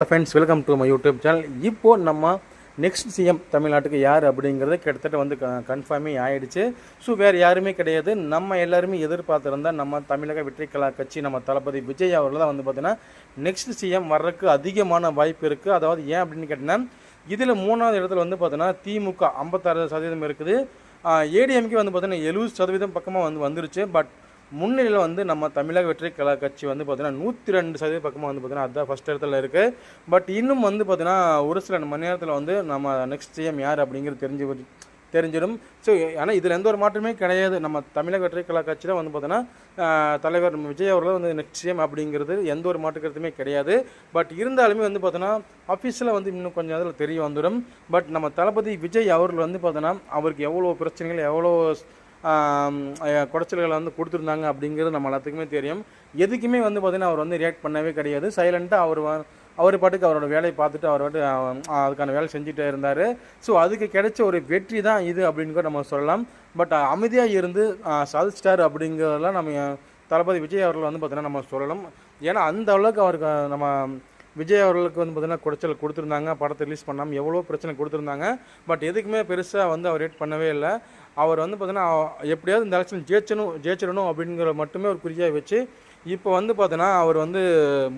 Friends, welcome to my YouTube channel. இப்போது நம்ம next CM தமிழ்நாட்டுக்கு யார் அப்படிங்கிறது கிட்டத்தட்ட வந்து கன்ஃபார்மே ஆகிடுச்சு. ஸோ வேறு யாருமே கிடையாது. நம்ம எல்லாருமே எதிர்பார்த்துருந்தால் நம்ம தமிழக வெற்றி கழக கட்சி நம்ம தளபதி விஜய் அவர்கள் தான் வந்து பார்த்தீங்கன்னா நெக்ஸ்ட் சிஎம் வர்றதுக்கு அதிகமான வாய்ப்பு இருக்குது. அதாவது ஏன் அப்படின்னு கேட்டிங்கன்னா, இதில் 3வது இடத்துல வந்து பார்த்தீங்கன்னா திமுக 56% இருக்குது. ஏடிஎம்கே வந்து பார்த்தீங்கன்னா 70% பக்கமாக வந்துருச்சு. பட் முன்னிலையில் வந்து நம்ம தமிழக வெற்றி கழக கட்சி வந்து பார்த்தீங்கன்னா 102% பக்கமாக வந்து பார்த்தீங்கன்னா அதுதான் ஃபஸ்ட் இடத்துல இருக்குது. பட் இன்னும் வந்து பார்த்தீங்கன்னா ஒரு சில மணி நேரத்தில் வந்து நம்ம நெக்ஸ்ட் சிஎம் யார் அப்படிங்கிறது தெரிஞ்சிடும். ஸோ ஆனால் இதில் எந்த ஒரு மாற்றமே கிடையாது. நம்ம தமிழக வெற்றி கழக கட்சி தான் வந்து பார்த்தீங்கன்னா தலைவர் விஜய் அவர்கள் வந்து நெக்ஸ்ட் சிஎம் அப்படிங்கிறது எந்த ஒரு மாற்று கருத்துமே கிடையாது. பட் இருந்தாலுமே வந்து பார்த்தோன்னா ஆஃபீஸில் வந்து இன்னும் கொஞ்சம் அதில் தெரிய வந்துடும். பட் நம்ம தளபதி விஜய் அவர்கள் வந்து பார்த்தோன்னா அவருக்கு எவ்வளோ பிரச்சனைகள் எவ்வளோ குடைச்சல்களை வந்து கொடுத்துருந்தாங்க அப்படிங்கிறது நம்ம எல்லாத்துக்குமே தெரியும். எதுக்குமே வந்து பார்த்திங்கன்னா அவர் வந்து ரியாக்ட் பண்ணவே கிடையாது. சைலண்ட்டாக அவர் பாட்டுக்கு அவரோட வேலையை பார்த்துட்டு அவர் பாட்டு அதுக்கான வேலை செஞ்சுட்டே இருந்தார். ஸோ அதுக்கு கிடைச்ச ஒரு வெற்றி தான் இது அப்படின்னு கூட நம்ம சொல்லலாம். பட் அமைதியாக இருந்து சாதிச்சிட்டார் அப்படிங்கிறதெல்லாம் நம்ம தளபதி விஜய் அவர்கள் வந்து பார்த்திங்கன்னா நம்ம சொல்லலாம். ஏன்னா அந்த அளவுக்கு அவருக்கு நம்ம விஜய் அவர்களுக்கு வந்து பார்த்திங்கன்னா குடைச்சல் கொடுத்துருந்தாங்க. படத்தை ரிலீஸ் பண்ணாமல் எவ்வளோ பிரச்சனை கொடுத்துருந்தாங்க. பட் எதுக்குமே பெருசாக வந்து அவர் ரேட் பண்ணவே இல்லை. அவர் வந்து பார்த்தீங்கன்னா எப்படியாவது இந்த எலெக்ஷன் ஜெயிச்சிடணும் அப்படிங்கிற மட்டுமே ஒரு குறியாக வச்சு இப்போ வந்து பார்த்தோன்னா அவர் வந்து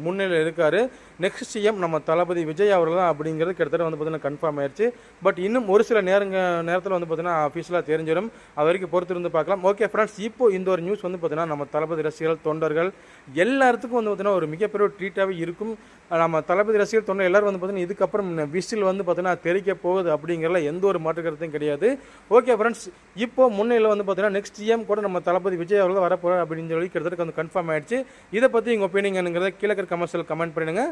முன்னிலையில் இருக்கார். நெக்ஸ்ட் சிஎம் நம்ம தளபதி விஜய் அவர்கள் தான் அப்படிங்கிறது கிட்டத்தட்ட வந்து பார்த்தீங்கன்னா கன்ஃபார்ம் ஆயிடுச்சு. பட் இன்னும் ஒரு சில நேரத்தில் வந்து பார்த்தீங்கன்னா அஃபீஷியலாக தெரிஞ்சிடும். அது வரைக்கும் பொறுத்திருந்து பார்க்கலாம். ஓகே ஃப்ரெண்ட்ஸ், இப்போ இந்த ஒரு நியூஸ் வந்து பார்த்தீங்கன்னா நம்ம தளபதி ரசிகர்கள் தொண்டர்கள் எல்லாத்துக்கும் வந்து பார்த்தீங்கன்னா ஒரு மிகப்பெரிய ட்ரீட்டாகவே இருக்கும். நம்ம தளபதி ரசிகர் தொண்டர் எல்லோரும் வந்து பார்த்தீங்கன்னா இதுக்கப்புறம் விசில் வந்து பார்த்தீங்கன்னா தெரிக்க போகுது அப்படிங்கிறல எந்த ஒரு மாற்று கருத்தும் கிடையாது. ஓகே ஃப்ரெண்ட்ஸ், இப்போ முன்னிலையில் வந்து பார்த்தீங்கன்னா நெக்ஸ்ட் சிஎம் கூட நம்ம தளபதி விஜய் அவர்கள் வரப்போகிறார் அப்படின்னு சொல்லி கிட்டத்தட்ட வந்து கன்ஃபார்ம் ஆயிடுச்சு. இதை பற்றி உங்கள் ஒப்பீனியனுங்கிறத கீழே கமெண்ட்ஸில் கமெண்ட் பண்ணிடுங்க.